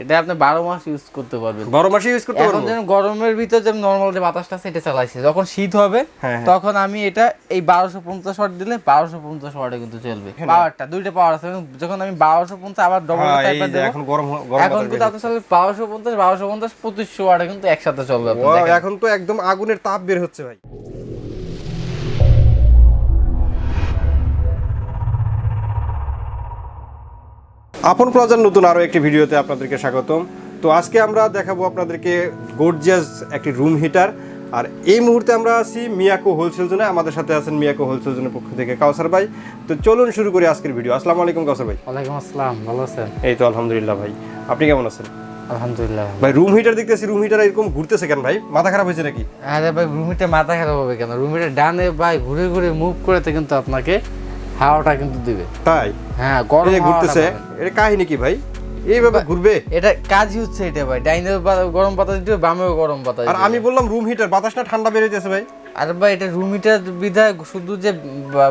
এটা আপনি 12 মাস ইউজ করতে পারবেন। 12 মাস ইউজ করতে পারবেন। এখন যেন গরমের ভিতর যেন নরমাল যে বাতাসটা আছে এটা চালাইছে, যখন শীত হবে তখন আমি এটা এই 1250 ওয়াট দিলে 1250 ওয়াটে কিন্তু চলবে। পাওয়ারটা দুইটা পাওয়ার আছে, যখন আমি 1250 আবার ডবল টাইপের দেব, এখন গরম এখন কিন্তু আপনি চলবে 1250 2500 ওয়াটে কিন্তু একসাথে চলবে। আপনি এখন তো একদম আগুনের তাপ বের হচ্ছে ভাই। আপন প্লাজার নতুন আরো একটি ভিডিওতে আপনাদেরকে স্বাগতম। তো আজকে আমরা দেখাবো আপনাদেরকে গর্জিয়াস একটি রুম হিটার। আর এই মুহূর্তে আমরা আছি মিয়াকো হোলসেল জোনে। আমাদের সাথে আছেন মিয়াকো হোলসেল জোনের পক্ষ থেকে কাউসার ভাই। তো চলুন শুরু করি আজকের ভিডিও। আসসালামু আলাইকুম কাউসার ভাই। ওয়ালাইকুম আসসালাম, ভালো আছেন? এই তো আলহামদুলিল্লাহ ভাই, আপনি কেমন আছেন? আলহামদুলিল্লাহ ভাই। রুম হিটার দেখতেছি, রুম হিটার এরকম ঘুরতেছে কেন ভাই? মাথা খারাপ হয়েছে নাকি? আরে ভাই রুম হিটার মাথা খারাপ হবে কেন? রুম হিটার ডানে ভাই ঘুরে ঘুরে মুভ করেতে কিন্তু আপনাকে হাওয়াটা কিন্তু দিবে। তাই? হ্যাঁ, গরম ঘুরতেছে। এটা কাহিনী কি ভাই? এইভাবে ঘুরবে? এটা কাজই হচ্ছে এটা ভাই, ডাইনে গরম বাতাস দিবে, বামেও গরম বাতাস। আর আমি বললাম রুম হিটার, বাতাসটা ঠান্ডা বের হইতেছে ভাই। আরে ভাই এটা রুম হিটার বিধায় শুধু যে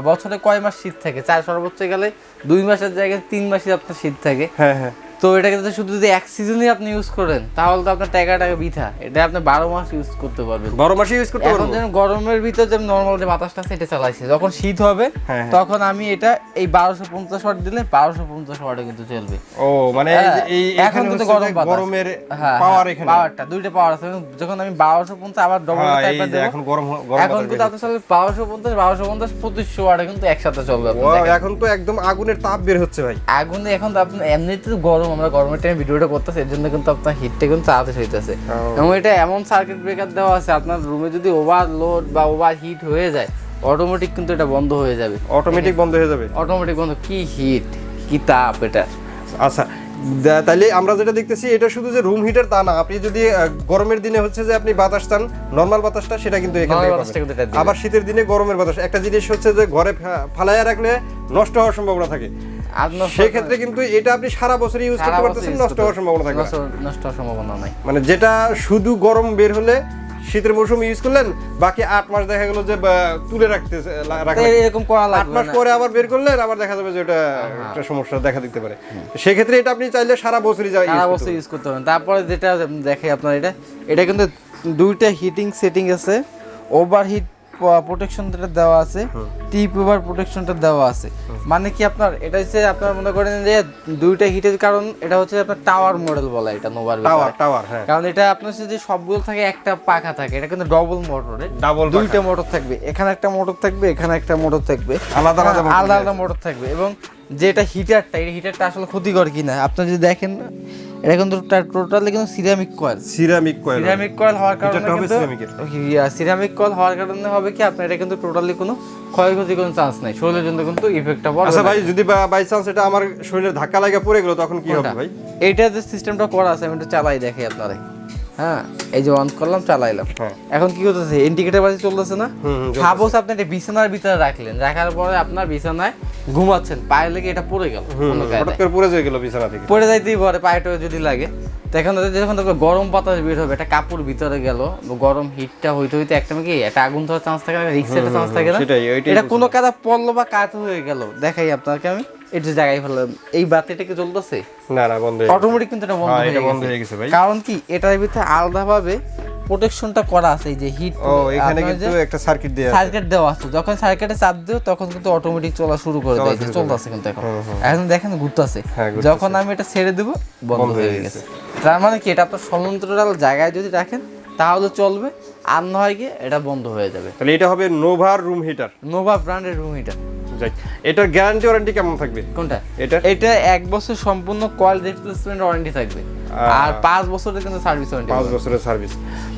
বছরে কয় মাস শীত থাকে, সর্বোচ্চ গেলে 2 মাসের জায়গায় 3 মাসই আপনার শীত থাকে। হ্যাঁ হ্যাঁ। তো এটাকে শুধু যদি এক সিজনই আপনি ইউজ করেন তাহলে তো আপনার টাকা বৃথা। এটা আপনি 12 মাস ইউজ করতে পারবেন। 12 মাস ইউজ করতে পারবেন। এখন যেন গরমের ভিতর যে নরমাল যে বাতাসটা আছে এটা চালাইছে, যখন শীত হবে তখন আমি এটা এই 1250 ওয়াট দিলে 1250 ওয়াটে কিন্তু চলবে। ও মানে এই এখন কিন্তু গরমের পাওয়ার, এখানে পাওয়ারটা দুইটা পাওয়ার আছে, যখন আমি 1250 আবার ডবল টাইপের দেব, এখন গরম এখন কিন্তু আপনি চলবে 1250 2500 ওয়াটে কিন্তু একসাথে চলবে। এখন তো একদম আগুনের তাপ বের হচ্ছে ভাই। আগুনে এখন তো আপনি এমনিতেই গরম, আমরা গরমের টাইমে ভিডিওটা করতেছি, এর জন্য কিন্তু আপনার হিটটা কিন্তু তাড়াতাড়ি হইতেছে। এবং এটা এমন সার্কিট ব্রেকার দেওয়া আছে, আপনার রুমে যদি ওভারলোড বা ওভার হিট হয়ে যায় অটোমেটিক কিন্তু এটা বন্ধ হয়ে যাবে। অটোমেটিক বন্ধ হয়ে যাবে? অটোমেটিক বন্ধ। কি হিট, কি তাপ এটা! আচ্ছা, তাহলে আমরা যেটা দেখতেছি এটা শুধু যে রুম হিটার তা না, আপনি যদি গরমের দিনে হচ্ছে যে আপনি বাতাস চান, নরমাল বাতাসটা, সেটা কিন্তু এখান থেকে পাবেন। আবার শীতের দিনে গরমের বাতাস। একটা জিনিস হচ্ছে যে ঘরে ফালাইয়া রাখলে নষ্ট হওয়ার সম্ভাবনা থাকে, সেক্ষেত্রে কিন্তু এটা আপনি সারা বছর ইউজ করতে পারতেছেন, নষ্ট হওয়ার সম্ভাবনা থাকে না। নষ্ট হওয়ার সম্ভাবনা নাই। মানে যেটা শুধু গরম বের হলে শীতের মৌসুমে ইউজ করলেন, বাকি 8 মাস দেখা গেল যে তুলে রাখতে এরকম করা লাগবে। 8 মাস পরে আবার বের করলেন, আবার দেখা যাবে যে এটা একটা সমস্যা দেখা দিতে পারে। সেক্ষেত্রে এটা আপনি চাইলে সারা বছরই ইউজ করতে পারেন। তারপরে যেটা দেখে আপনার এটা কিন্তু দুইটা হিটিং সেটিং আছে, ওভারহিট প্রোটেকশনটা দেওয়া আছে, টিপ ওভার প্রোটেকশনটা দেওয়া আছে। মানে কি আপনার এটা হচ্ছে আপনার মনে করেন যে দুইটা হিটের কারণ এটা হচ্ছে আপনার টাওয়ার মডেল বলা, এটা নোভার টাওয়ার। হ্যাঁ, কারণ এটা আপনার যে সবগুলো থাকে একটা পাখা থাকে, এটা কিন্তু ডবল মোটরে, দুইটা মোটর থাকবে, এখানে একটা মোটর থাকবে, এখানে একটা মোটর থাকবে, আলাদা আলাদা মোটর থাকবে। এবং যেটা হিটারটা, এই হিটারটা আসলে ক্ষতিকর কিনা আপনি যদি দেখেন, এটা কিন্তু টোটালি কিন্তু সিরামিক কয়েল হওয়ার কারণে সিরামিক কয়েল হওয়ার কারণে হবে কি আপনার এটা কিন্তু টোটালি কোনো ক্ষয়ক্ষতির কোনো চান্স নাই, শরীরের জন্য কিন্তু ইফেক্টটা পড়বে। আচ্ছা ভাই, যদি বাই চান্স এটা আমার শরীরে ধাক্কা লাগা পড়ে গেল তখন কি হবে ভাই? এইটা যে সিস্টেমটা করা আছে আমি একটু চালাই দেখি আপনারে। হ্যাঁ, এই যে অন করলাম, চালাইলাম, এখন কি করতেছে, ইন্ডিকেটর বাজি চলতেছে না। সাপোজ আপনি এটা বিছানার ভিতরে রাখলেন, রাখার পরে আপনার বিছানায় ঘুমাচ্ছেন, পায়ে লেগে এটা পড়ে গেল, পড়ে যাইতেই পারে পায়েটা যদি লাগে। তো এখন যখন গরম বাতাস বের হবে, একটা কাপড় ভিতরে গেল, গরম হিটটা হইতে হইতে একটা কি একটা আগুন ধরার চান্স থাকে না, রিস্কের চান্স থাকে না। এটা কোনো কাদা পড়লো বা কাত হয়ে গেল, দেখাই আপনাকে আমি এটা জায়গায় ফেললাম, এই বাতিটা কি জ্বলতেছে? না, বন্ধ, অটোমেটিক কিন্তু এটা বন্ধ হয়ে গেছে ভাই। কারণ কি এটার ভিতরে আলাদাভাবে প্রোটেকশনটা করা আছে, এই যে হিট, এখানে কিন্তু একটা সার্কিট দেওয়া আছে, যখন সার্কিটে চাপ দিও তখন কিন্তু অটোমেটিক চলা শুরু করে দেয়, যে চলতেছে কিন্তু এখন দেখেন ঘুরতেছে, যখন আমি এটা ছেড়ে দেব বন্ধ হয়ে গেছে। তার মানে কি এটা আপনার সমান্তরাল জায়গায় যদি রাখেন তাহলে চলবে, আর নয় গিয়ে এটা বন্ধ হয়ে যাবে। তাহলে এটা হবে নোভার রুম হিটার, নোভা ব্র্যান্ডের রুম হিটার। এটার গ্যারান্টি ওয়ারেন্টি কেমন থাকবে? কোনটা? এটা 1 বছর সম্পূর্ণ কয়েল রিপ্লেসমেন্ট ওয়ারেন্টি থাকবে, আর 5 বছরের কিন্তু সার্ভিস ওয়ারেন্টি। 5 বছরের সার্ভিস।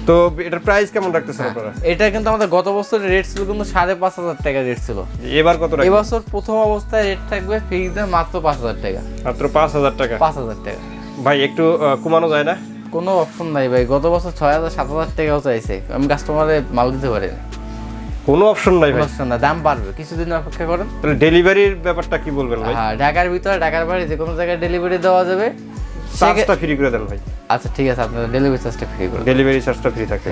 তো এটার প্রাইস কেমন রাখতেছেন আপনারা? এটা কিন্তু আমাদের গত বছরের রেট ছিল কিন্তু 5,500 টাকা রেট ছিল। এবার কত রাখবেন? এবছর প্রথম অবস্থায় রেট থাকবে ফিক্সড মাত্র 5,000 টাকা। মাত্র 5,000 টাকা? 5,000 টাকা ভাই, একটু কমানো যায় না? কোনো অপশন নাই ভাই, গত বছর 6,000 7,000 টাকাও চাইছে, আমি কাস্টমারে মাল দিতে পারি না। কোনো অপশন নাই ভাই? অপশন না, দাম বাড়বে, কিছুদিন অপেক্ষা করেন। তাহলে ডেলিভারির ব্যাপারটা কি বলবেন ভাই? হ্যাঁ, ঢাকার ভিতরে, ঢাকার বাইরে যে কোনো জায়গায় ডেলিভারি দেওয়া যাবে। চার্জটা ফ্রি করে দেন ভাই। আচ্ছা ঠিক আছে, আপনাদের ডেলিভারি চার্জটা ফ্রি করে, ডেলিভারি চার্জটা ফ্রি থাকবে।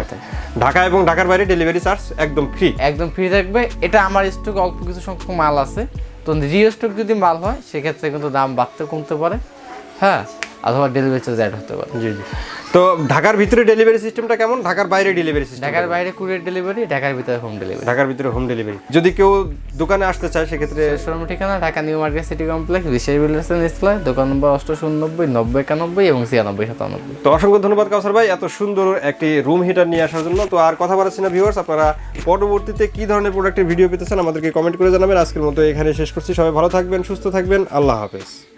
ঢাকা এবং ঢাকার বাইরে ডেলিভারি চার্জ একদম ফ্রি থাকবে। এটা আমার স্টক অল্প কিছু সংখ্যক মাল আছে, তো রিও স্টক যদি মাল হয় সেক্ষেত্রে কিন্তু দাম বাড়তে কমতে পারে। হ্যাঁ, অথবা ডেলিভারি চার্জ অ্যাড হতে পারে। জি জি। তো ঢাকার ভিতরে ডেলিভারি সিস্টেমটা কেমন, ঢাকার বাইরে ডেলিভারি সিস্টেম? ঢাকার বাইরে কুরিয়ার ডেলিভারি, ঢাকার ভিতরে হোম ডেলিভারি। ঢাকার ভিতরে হোম ডেলিভারি। যদি কেউ দোকানে আসতে চায় সেক্ষেত্রে শোরুম ঠিকানা Dhaka new market city complex, বিশেষ বিল্ডার্স ডিসপ্লে, দোকান নম্বর 890 90 91 এবং 96 97। তো অসংখ্য ধন্যবাদ কাউসার ভাই এত সুন্দর একটি রুম হিটার নিয়ে আসার জন্য। তো আর কথা বাড়াচ্ছি না ভিউয়ার্স, আপনারা পরবর্তীতে কি ধরনের প্রোডাক্টের ভিডিও পেতে চান আমাদেরকে কমেন্ট করে জানাবেন। আজকের মতো এখানে শেষ করছি, সবাই ভালো থাকবেন, সুস্থ থাকবেন, আল্লাহ হাফেজ।